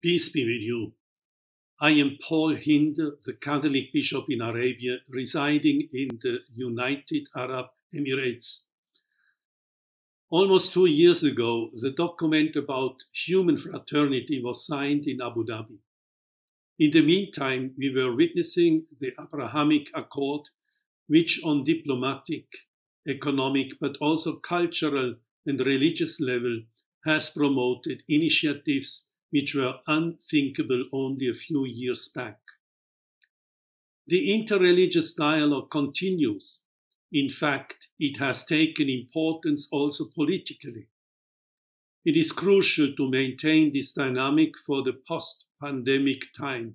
Peace be with you. I am Paul Hinder, the Catholic Bishop in Arabia, residing in the United Arab Emirates. Almost 2 years ago, the document about human fraternity was signed in Abu Dhabi. In the meantime, we were witnessing the Abrahamic Accord, which on diplomatic, economic, but also cultural and religious level has promoted initiatives which were unthinkable only a few years back. The interreligious dialogue continues. In fact, it has taken importance also politically. It is crucial to maintain this dynamic for the post-pandemic time.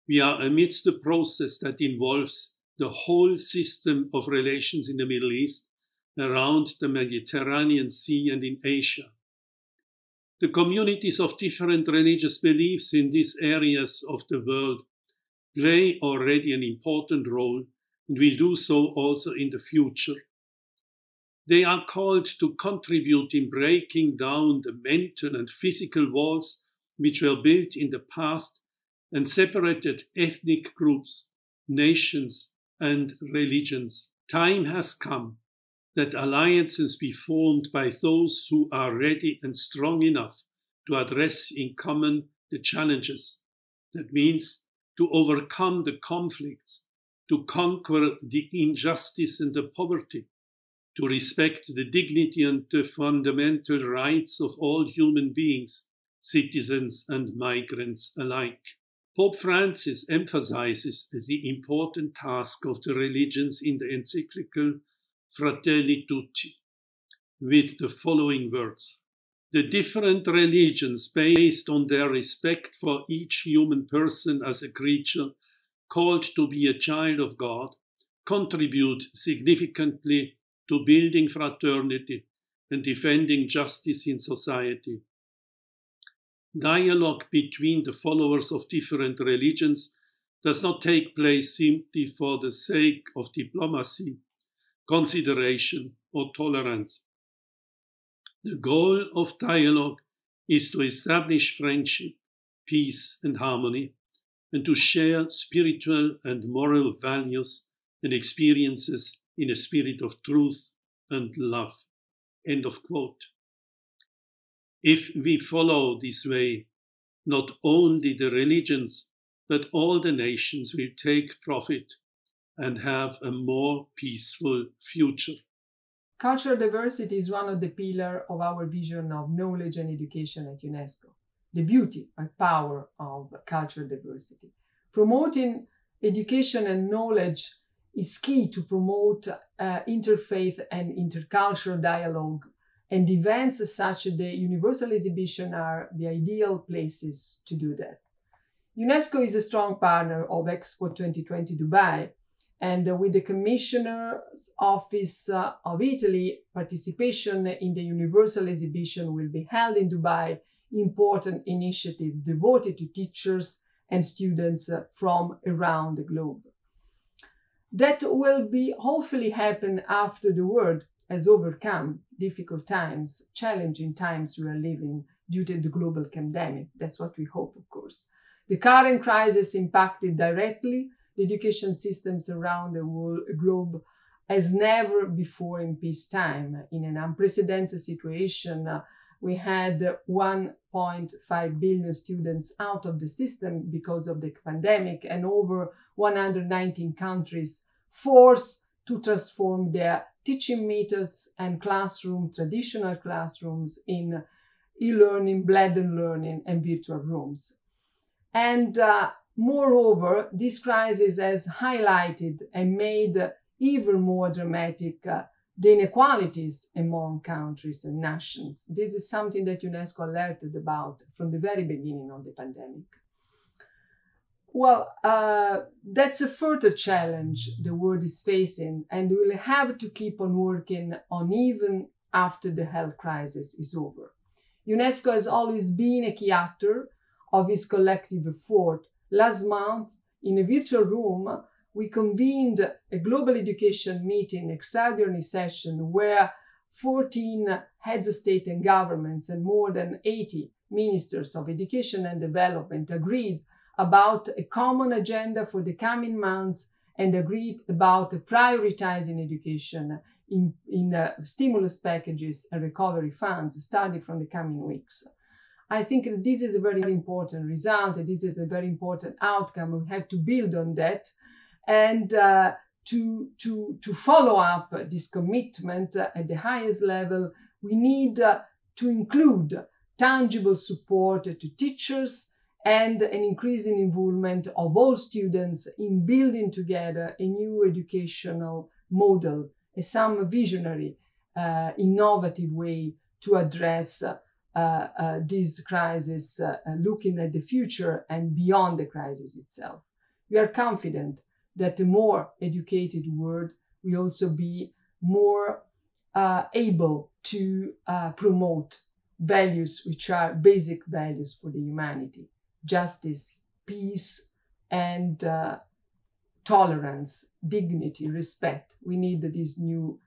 We are amidst a process that involves the whole system of relations in the Middle East, around the Mediterranean Sea and in Asia. The communities of different religious beliefs in these areas of the world play already an important role and will do so also in the future. They are called to contribute in breaking down the mental and physical walls which were built in the past and separated ethnic groups, nations, and religions. Time has come that alliances be formed by those who are ready and strong enough to address in common the challenges. That means to overcome the conflicts, to conquer the injustice and the poverty, to respect the dignity and the fundamental rights of all human beings, citizens and migrants alike. Pope Francis emphasizes the important task of the religions in the encyclical Fratelli Tutti, with the following words: the different religions, based on their respect for each human person as a creature called to be a child of God, contribute significantly to building fraternity and defending justice in society. Dialogue between the followers of different religions does not take place simply for the sake of diplomacy, consideration, or tolerance. The goal of dialogue is to establish friendship, peace, and harmony, and to share spiritual and moral values and experiences in a spirit of truth and love. End of quote. If we follow this way, not only the religions, but all the nations will take profit and have a more peaceful future. Cultural diversity is one of the pillars of our vision of knowledge and education at UNESCO. The beauty and power of cultural diversity. Promoting education and knowledge is key to promote interfaith and intercultural dialogue, and events such as the Universal Exhibition are the ideal places to do that. UNESCO is a strong partner of Expo 2020 Dubai, and with the Commissioner's Office of Italy, participation in the Universal Exhibition will be held in Dubai. Important initiatives devoted to teachers and students from around the globe. That will be hopefully happen after the world has overcome difficult times, challenging times we are living due to the global pandemic. That's what we hope, of course. The current crisis impacted directly the education systems around the globe as never before in peacetime. In an unprecedented situation, we had 1.5 billion students out of the system because of the pandemic, and over 119 countries forced to transform their teaching methods and traditional classrooms in e-learning, blended learning, and virtual rooms. And moreover, this crisis has highlighted and made even more dramatic the inequalities among countries and nations. This is something that UNESCO alerted about from the very beginning of the pandemic. Well, that's a further challenge the world is facing, and we will have to keep on working on even after the health crisis is over. UNESCO has always been a key actor of this collective effort. Last month, in a virtual room, we convened a global education meeting, extraordinary session, where 14 heads of state and governments and more than 80 ministers of education and development agreed about a common agenda for the coming months and agreed about prioritizing education in stimulus packages and recovery funds starting from the coming weeks. I think that this is a very important result, and this is a very important outcome. We have to build on that and to follow up this commitment at the highest level. We need to include tangible support to teachers and an increasing involvement of all students in building together a new educational model, some visionary, innovative way to address this crisis, looking at the future and beyond the crisis itself. We are confident that a more educated world will also be more able to promote values which are basic values for the humanity: justice, peace, and tolerance, dignity, respect. We need these new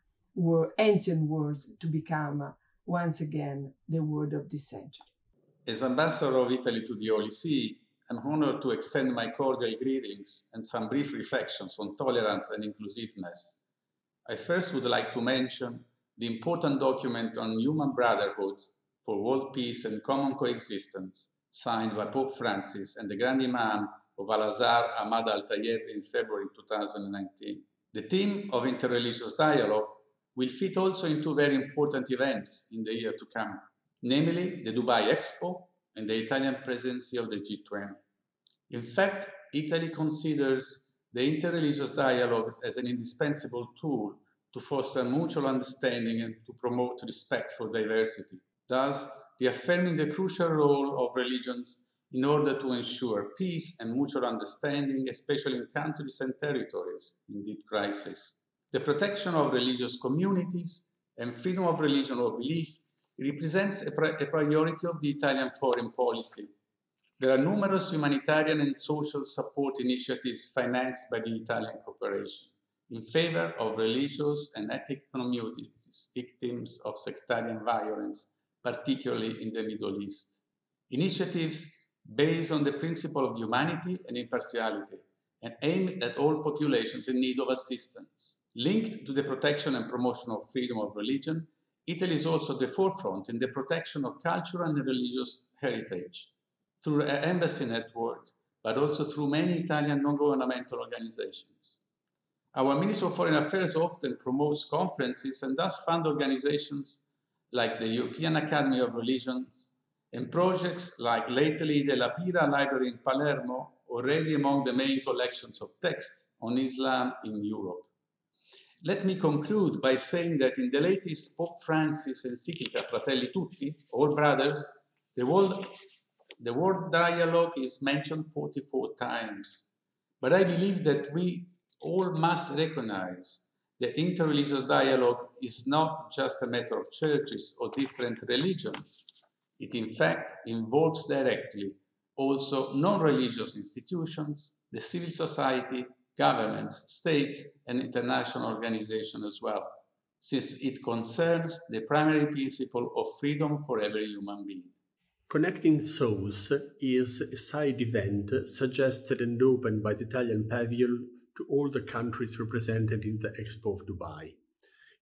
ancient words to become once again the word of this century. As Ambassador of Italy to the Holy See, I'm honored to extend my cordial greetings and some brief reflections on tolerance and inclusiveness. I first would like to mention the important document on human brotherhood for world peace and common coexistence, signed by Pope Francis and the Grand Imam of Al-Azhar, Ahmad Al-Tayeb, in February 2019. The theme of interreligious dialogue will fit also into very important events in the year to come, namely the Dubai Expo and the Italian presidency of the G20. In fact, Italy considers the interreligious dialogue as an indispensable tool to foster mutual understanding and to promote respect for diversity, thus reaffirming the crucial role of religions in order to ensure peace and mutual understanding, especially in countries and territories in deep crisis. The protection of religious communities and freedom of religion or belief represents a priority of the Italian foreign policy. There are numerous humanitarian and social support initiatives financed by the Italian cooperation in favor of religious and ethnic communities, victims of sectarian violence, particularly in the Middle East. Initiatives based on the principle of humanity and impartiality and aimed at all populations in need of assistance. Linked to the protection and promotion of freedom of religion, Italy is also at the forefront in the protection of cultural and religious heritage through an embassy network, but also through many Italian non-governmental organizations. Our Ministry of Foreign Affairs often promotes conferences and thus fund organizations like the European Academy of Religions and projects like lately the La Pira Library in Palermo, already among the main collections of texts on Islam in Europe. Let me conclude by saying that in the latest Pope Francis encyclica Fratelli Tutti, all brothers, the word dialogue is mentioned 44 times. But I believe that we all must recognize that interreligious dialogue is not just a matter of churches or different religions. It in fact involves directly also non-religious institutions, the civil society, governments, states, and international organizations as well, since it concerns the primary principle of freedom for every human being. Connecting Souls is a side event suggested and opened by the Italian pavilion to all the countries represented in the Expo of Dubai.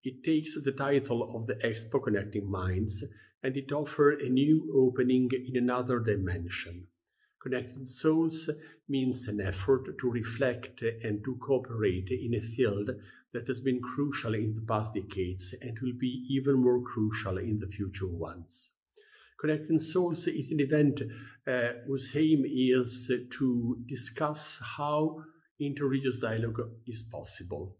It takes the title of the Expo, Connecting Minds, and it offers a new opening in another dimension. Connecting Souls means an effort to reflect and to cooperate in a field that has been crucial in the past decades and will be even more crucial in the future ones. Connecting Souls is an event whose aim is to discuss how interreligious dialogue is possible.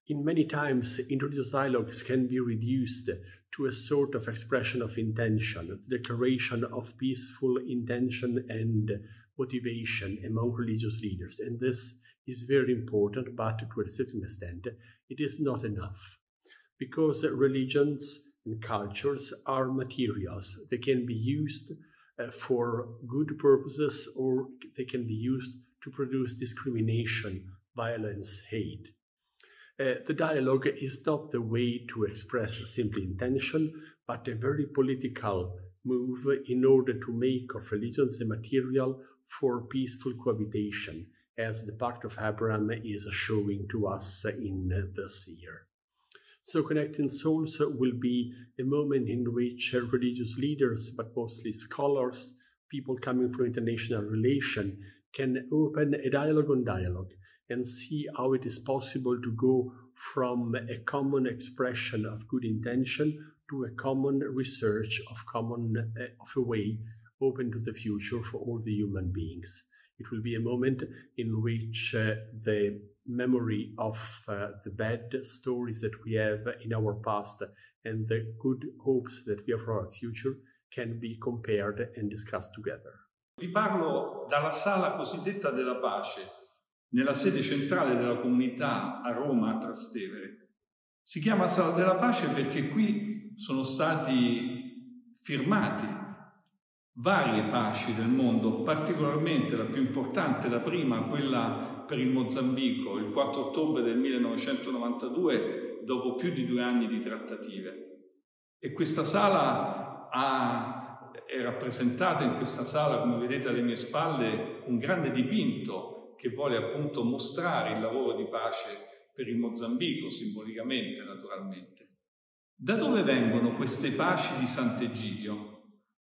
In many times, interreligious dialogues can be reduced to a sort of expression of intention, the declaration of peaceful intention and motivation among religious leaders. And this is very important, but to a certain extent, it is not enough. Because religions and cultures are materials. They can be used for good purposes, or they can be used to produce discrimination, violence, hate. The dialogue is not the way to express simple intention, but a very political move in order to make of religions a material for peaceful cohabitation, as the Pact of Abraham is showing to us in this year. So Connecting Souls will be a moment in which religious leaders, but mostly scholars, people coming from international relations, can open a dialogue on dialogue and see how it is possible to go from a common expression of good intention to a common research of a way open to the future for all the human beings. It will be a moment in which the memory of the bad stories that we have in our past and the good hopes that we have for our future can be compared and discussed together. Vi parlo dalla sala cosiddetta della pace, nella sede centrale della comunità a Roma, a Trastevere. Si chiama Sala della Pace perché qui sono stati firmati varie paci del mondo, particolarmente la più importante, la prima, quella per il Mozambico, il 4 ottobre del 1992, dopo più di 2 anni di trattative. E questa sala è rappresentata in questa sala, come vedete alle mie spalle, un grande dipinto che vuole appunto mostrare il lavoro di pace per il Mozambico, simbolicamente naturalmente. Da dove vengono queste paci di Sant'Egidio?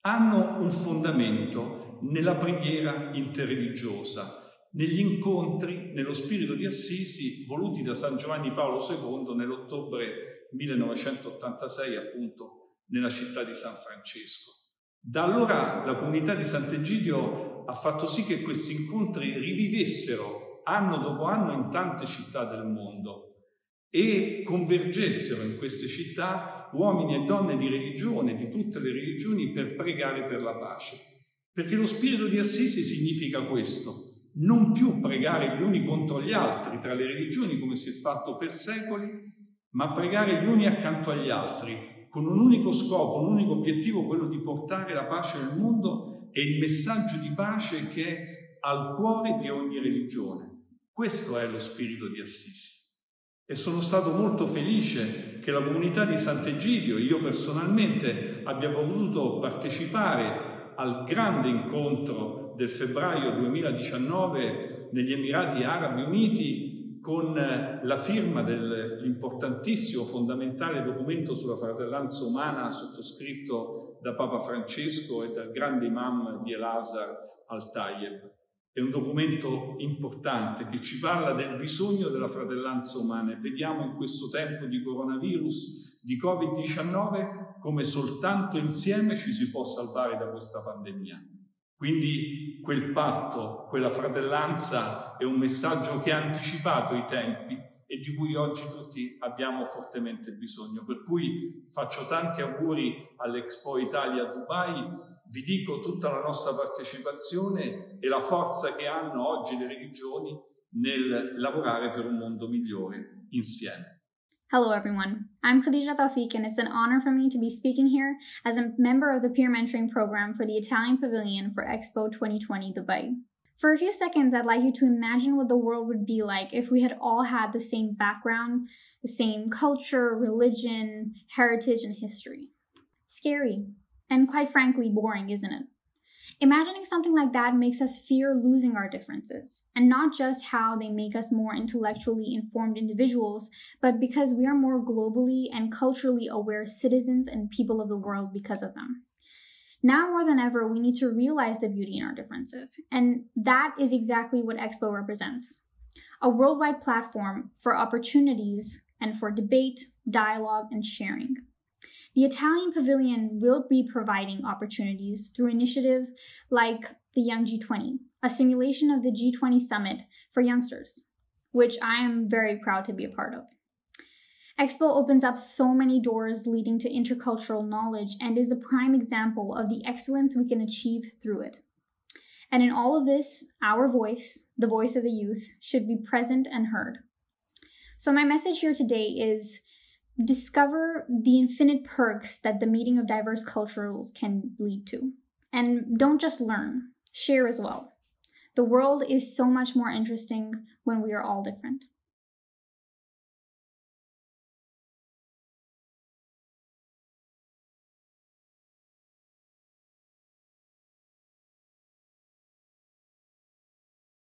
Hanno un fondamento nella preghiera interreligiosa, negli incontri nello spirito di Assisi voluti da San Giovanni Paolo II nell'ottobre 1986 appunto nella città di San Francesco. Da allora la comunità di Sant'Egidio ha fatto sì che questi incontri rivivessero anno dopo anno in tante città del mondo e convergessero in queste città uomini e donne di religione, di tutte le religioni, per pregare per la pace. Perché lo spirito di Assisi significa questo, non più pregare gli uni contro gli altri tra le religioni come si è fatto per secoli, ma pregare gli uni accanto agli altri, con un unico scopo, un unico obiettivo, quello di portare la pace nel mondo e il messaggio di pace che è al cuore di ogni religione. Questo è lo spirito di Assisi. E sono stato molto felice che la comunità di Sant'Egidio, io personalmente, abbia potuto partecipare al grande incontro del febbraio 2019 negli Emirati Arabi Uniti con la firma dell'importantissimo, fondamentale documento sulla fratellanza umana sottoscritto da Papa Francesco e dal grande imam di El-Azhar Al-Tayeb. È un documento importante che ci parla del bisogno della fratellanza umana e vediamo in questo tempo di coronavirus, di Covid-19, come soltanto insieme ci si può salvare da questa pandemia. Quindi quel patto, quella fratellanza è un messaggio che ha anticipato i tempi e di cui oggi tutti abbiamo fortemente bisogno. Per cui faccio tanti auguri all'Expo Italia a Dubai. Vi dico tutta la nostra partecipazione e la forza che hanno oggi le religioni nel lavorare per un mondo migliore insieme. Hello everyone, I'm Khadija Tawfiq and it's an honor for me to be speaking here as a member of the peer mentoring program for the Italian Pavilion for Expo 2020 Dubai. For a few seconds, I'd like you to imagine what the world would be like if we had all had the same background, the same culture, religion, heritage, and history. Scary. And quite frankly, boring, isn't it? Imagining something like that makes us fear losing our differences, and not just how they make us more intellectually informed individuals, but because we are more globally and culturally aware citizens and people of the world because of them. Now more than ever, we need to realize the beauty in our differences, and that is exactly what Expo represents. A worldwide platform for opportunities and for debate, dialogue, and sharing. The Italian Pavilion will be providing opportunities through initiatives like the Young G20, a simulation of the G20 Summit for youngsters, which I am very proud to be a part of. Expo opens up so many doors leading to intercultural knowledge and is a prime example of the excellence we can achieve through it. And in all of this, our voice, the voice of the youth, should be present and heard. So my message here today is discover the infinite perks that the meeting of diverse cultures can lead to. And don't just learn, share as well. The world is so much more interesting when we are all different.